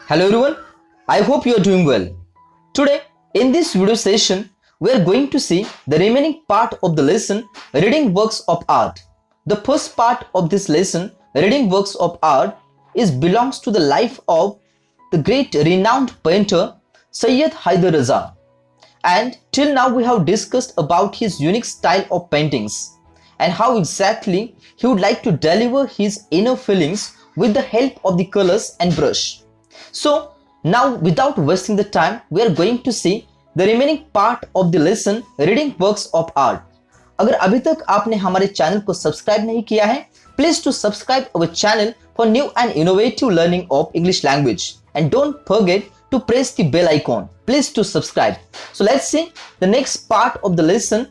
Hello everyone, I hope you are doing well. Today in this video session we are going to see the remaining part of the lesson reading works of art. The first part of this lesson reading works of art belongs to the life of the great renowned painter Sayyid Haider Raza, and till now we have discussed about his unique style of paintings and how exactly he would like to deliver his inner feelings with the help of the colors and brush. So now without wasting the time we are going to see the remaining part of the lesson reading works of art. अगर अभी तक आपने हमारे channel को subscribe नहीं किया है, please to subscribe our channel for new and innovative learning of English language, and don't forget to press the bell icon. Please to subscribe. So let's see the next part of the lesson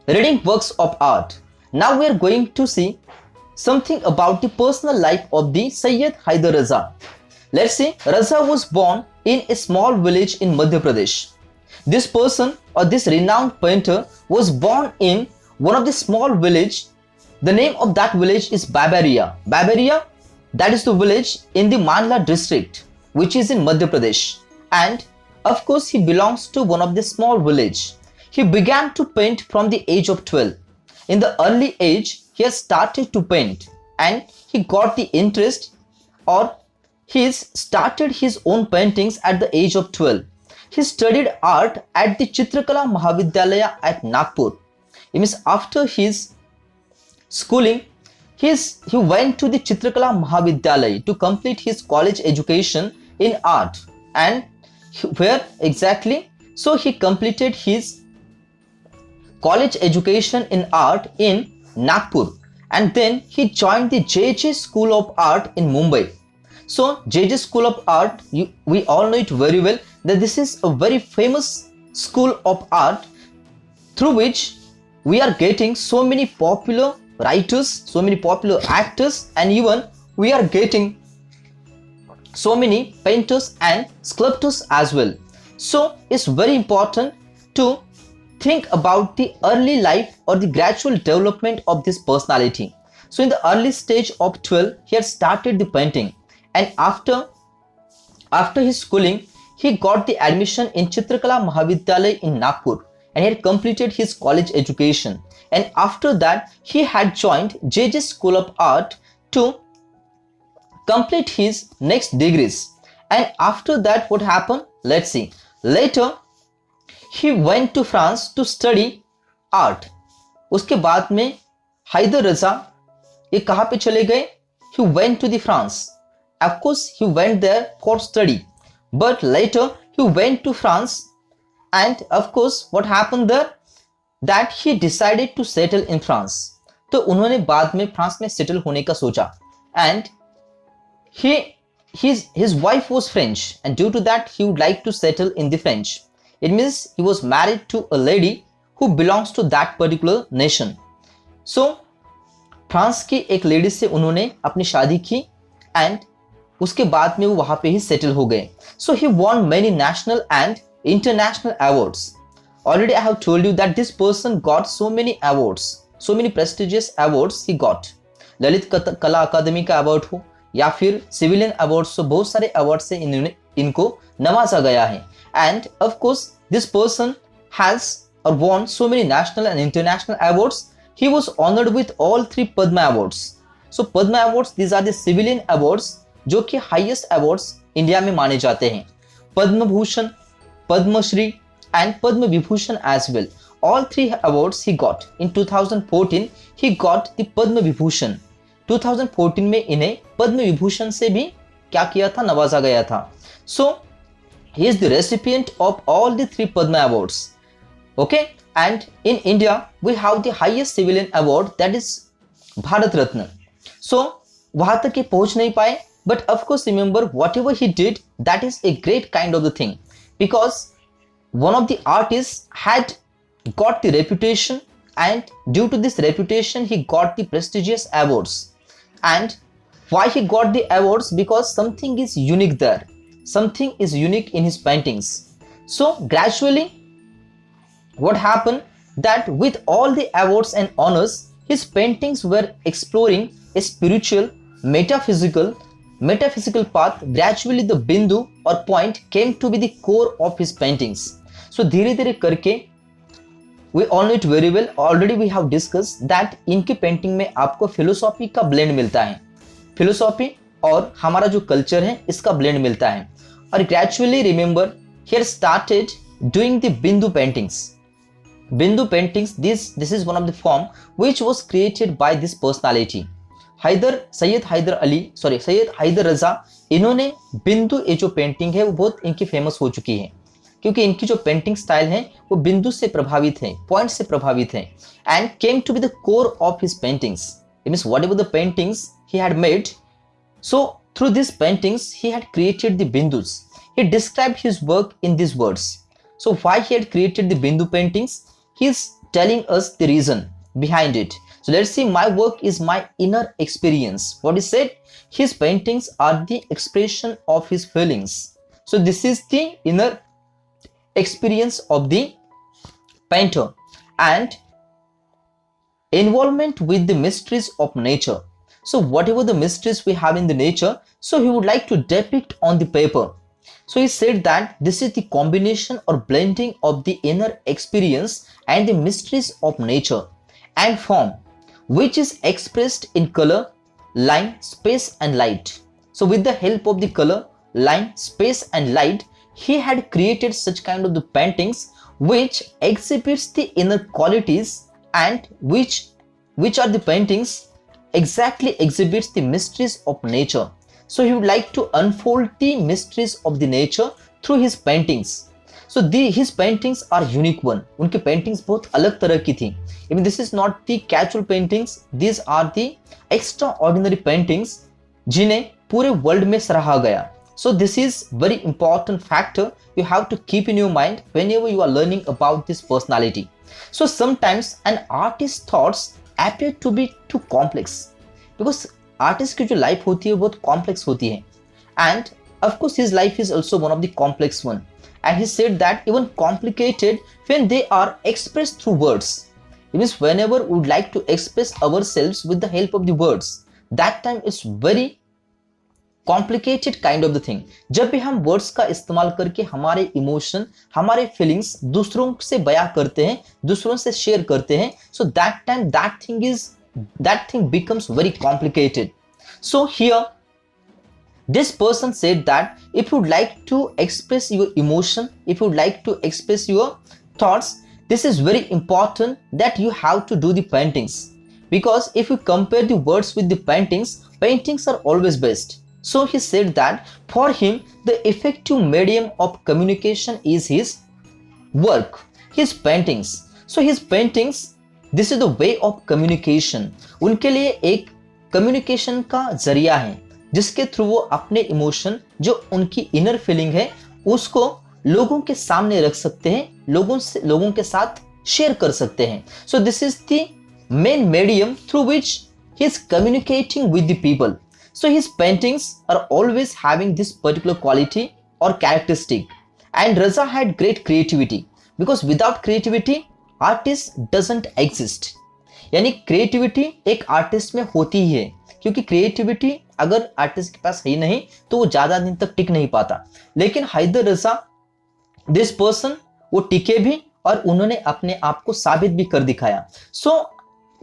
reading works of art. Now we are going to see something about the personal life of the Sayyid Haider Raza. Let's see, Raza was born in a small village in Madhya Pradesh. This person or this renowned painter was born in one of the small village. The name of that village is Babaria. Babaria, that is the village in the Manla district, which is in Madhya Pradesh. And of course he belongs to one of the small village. He began to paint from the age of 12. In the early age, he has started to paint and he got the interest, or he started his own paintings at the age of 12. He studied art at the Chitrakala Mahavidyalaya at Nagpur. It means after his schooling, he went to the Chitrakala Mahavidyalaya to complete his college education in art. And where exactly? So he completed his college education in art in Nagpur, and then he joined the JJ School of Art in Mumbai. So JJ School of Art, we all know it very well that this is a very famous school of art through which we are getting so many popular writers, so many popular actors, and even we are getting so many painters and sculptors as well. So it's very important to think about the early life or the gradual development of this personality. So in the early stage of 12, he had started the painting, and after his schooling, he got the admission in Chitrakala Mahavidyalaya in Nagpur, and he had completed his college education. And after that, he had joined JJ School of Art to complete his next degrees. And after that, what happened? Let's see. Later, he went to France to study art. उसके बाद में हाइदर रजा ये कहाँ पे चले गए? He went to the France. Of course, he went there for study. But later, he went to France, and of course, what happened there? That he decided to settle in France. तो उन्होंने बाद में France में settle होने का सोचा. And his wife was French, and due to that, he would like to settle in the French. It means he was married to a lady who belongs to that particular nation. So, France की एक lady से उन्होंने अपनी शादी की, and उसके बाद में वो वहाँ पे ही सेटल हो गए. So he won many national and international awards. Already I have told you that this person got so many awards, so many prestigious awards he got. Lalit कला अकादमी का अवार्ड हो या फिर सिविलियन अवार्ड्स, तो बहुत सारे अवार्ड से इनको नवाजा गया है. And of course, this person has or won so many national and international awards. He was honored with all 3 Padma awards. So Padma awards, these are the civilian awards जो कि highest awards इंडिया में माने जाते हैं. Padma Bhushan, Padma Shri and Padma Vibhushan as well. All 3 awards he got. In 2014, he got the Padma Vibhushan. 2014 में इन्हें पद्म विभूषण से भी क्या किया था? नवाजा गया था. So he is the recipient of all the 3 Padma awards. Okay, and in India we have the highest civilian award, that is Bharat Ratna. So वहां तक ये पहुंच नहीं पाए, but of course remember whatever he did, that is a great kind of the thing, because one of the artists had got the reputation, and due to this reputation he got the prestigious awards. And why he got the awards? Because something is unique there. Something is unique in his paintings. So gradually what happened, that with all the awards and honors, his paintings were exploring a spiritual, metaphysical, metaphysical path, gradually the bindu or point came to be the core of his paintings. So धीरे धीरे करके we all know it very well, already we have discussed that इनकी painting में आपको philosophy का blend मिलता है, philosophy और हमारा जो कल्चर है इसका ब्लेंड मिलता है. और gradually remember he had started doing the Bindu paintings. Bindu paintings, this is one of the form which was created by this personality. Syed Haider Raza, इन्होंने बिंदु ये जो पेंटिंग है वो बहुत इनकी फेमस हो चुकी है क्योंकि इनकी जो पेंटिंग स्टाइल है वो बिंदु से प्रभावित है, पॉइंट से प्रभावित है. And came to be the core of his paintings. It means whatever the paintings he had made, so through this paintings he had created the bindus. He described his work in these words. So why he had created the Bindu paintings? He is telling us the reason behind it. So let's see, my work is my inner experience. What he said? His paintings are the expression of his feelings. So this is the inner experience of the painter and involvement with the mysteries of nature. So whatever the mysteries we have in the nature, so he would like to depict on the paper. So he said that this is the combination or blending of the inner experience and the mysteries of nature and form, which is expressed in color, line, space and light. So with the help of the color, line, space and light, he had created such kind of the paintings which exhibits the inner qualities and which are the paintings exactly exhibits the mysteries of nature. So he would like to unfold the mysteries of the nature through his paintings. So his paintings are unique one. उनके paintings बहुत अलग तरह की थी. Even this is not the casual paintings. These are the extraordinary paintings जिन्हें पूरे world में सराहा गया. So this is very important factor you have to keep in your mind whenever you are learning about this personality. So sometimes an artist's thoughts appear to be too complex because artist की जो life होती है बहुत complex होती है. And of course his life is also one of the complex one. And he said that even complicated when they are expressed through words. It means whenever we would like to express ourselves with the help of the words, that time it's very complicated kind of the thing. जब भी हम words का इस्तेमाल करके हमारे emotion, हमारे feelings दूसरों से बयां करते हैं, दूसरों से शेयर करते हैं, so that time that thing becomes very complicated. So here this person said that if you would like to express your emotion, if you would like to express your thoughts, this is very important that you have to do the paintings, because if you compare the words with the paintings are always best. So he said that for him the effective medium of communication is his work, his paintings. So his paintings, this is the way of communication. उनके लिए एक communication का जरिया है जिसके through वो अपने emotion, जो उनकी इनर फीलिंग है, उसको लोगों के सामने रख सकते हैं, लोगों के साथ शेयर कर सकते हैं. So this is the main medium through which he is communicating with the people. So his paintings are always having this particular quality और characteristic. And Raza had great creativity because without creativity artist doesn't exist. यानी creativity एक artist में होती ही है, क्योंकि creativity अगर artist के पास है नहीं तो वो ज्यादा दिन तक टिक नहीं पाता. लेकिन हैदर रजा, दिस पर्सन, वो टिके भी और उन्होंने अपने आप को साबित भी कर दिखाया. So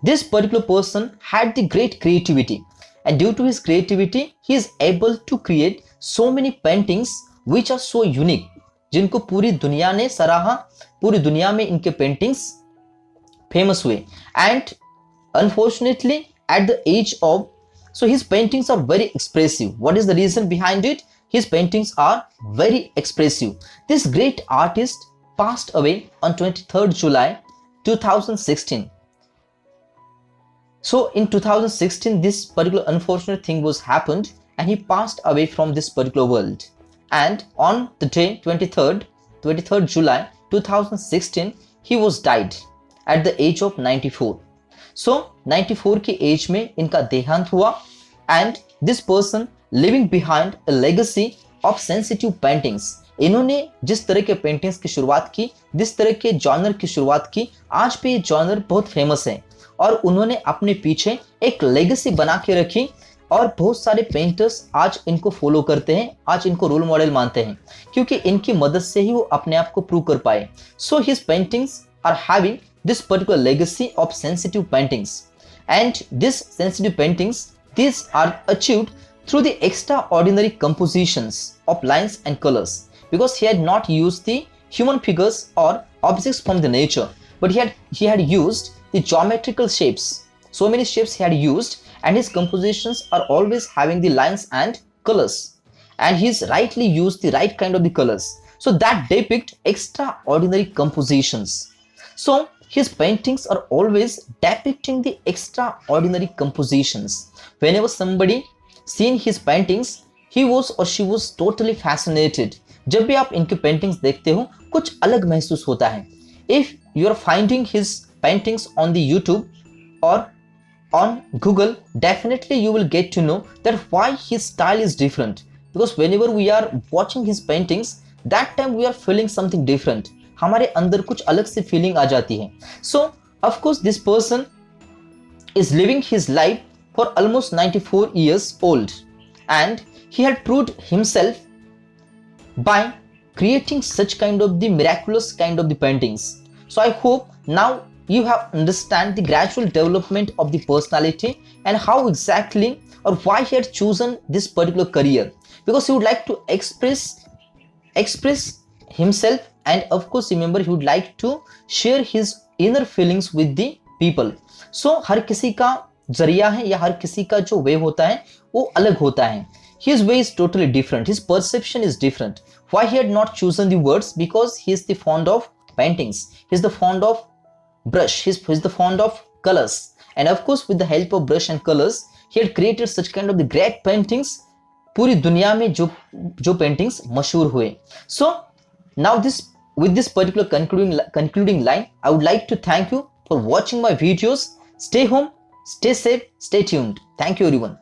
this particular person had the great creativity and due to his creativity he is able to create so many paintings which are so unique, जिनको पूरी दुनिया ने सराहा, पूरी दुनिया में इनके पेंटिंग्स फेमस हुए. And unfortunately at the age of, so his paintings are very expressive. What is the reason behind it? His paintings are very expressive. This great artist passed away on 23rd July 2016. So in 2016 this particular unfortunate thing was happened and he passed away from this particular world. And on the day 23rd July 2016 he was died at the age of 94. So 94 की as में इनका देहांत हुआ. And this person leaving behind a legacy of sensitive paintings. इन्होंने जिस तरह के paintings की शुरुआत की, जिस तरह के जॉनर की शुरुआत की, आज भी ये जॉनर बहुत फेमस है और उन्होंने अपने पीछे एक लेगेसी बना के रखी. और बहुत सारे पेंटर्स आज इनको फॉलो करते हैं, आज इनको रोल मॉडल मानते हैं, क्योंकि इनकी मदद से ही वो अपने आप को प्रूव कर पाए. So his paintings are having this particular legacy of sensitive paintings, and these sensitive paintings, these are achieved through the extraordinary compositions of lines and colors, because he had not used the human figures or objects from the nature, but he had used the geometrical shapes. So many shapes he had used, and his compositions are always having the lines and colors, and he's rightly used the right kind of the colors, so that depict extraordinary compositions. So his paintings are always depicting the extraordinary compositions. Whenever somebody seen his paintings, he was or she was totally fascinated. जब भी आप इनके paintings देखते हो कुछ अलग महसूस होता है. If you are finding his paintings on the YouTube or on Google, definitely you will get to know that why his style is different. Because whenever we are watching his paintings, that time we are feeling something different. हमारे अंदर कुछ अलग सी feeling आ जाती है. सो of course this person is living his life for almost 94 years old, and he had proved himself by creating such kind of the miraculous kind of the paintings. So I hope now you have understand the gradual development of the personality and how exactly or why he had chosen this particular career, because he would like to express himself, and of course remember he would like to share his inner feelings with the people. So हर किसी का जरिया है या हर किसी का जो वे होता है वो अलग होता है. His way is totally different, his perception is different. Why he had not chosen the words? Because he is the fond of paintings, he is the fond of brush, he is the fond of colors, and of course with the help of brush and colors he had created such kind of the great paintings. पूरी दुनिया में जो paintings मशहूर हुए. So now with this particular concluding line, I would like to thank you for watching my videos. Stay home, stay safe, stay tuned. Thank you everyone.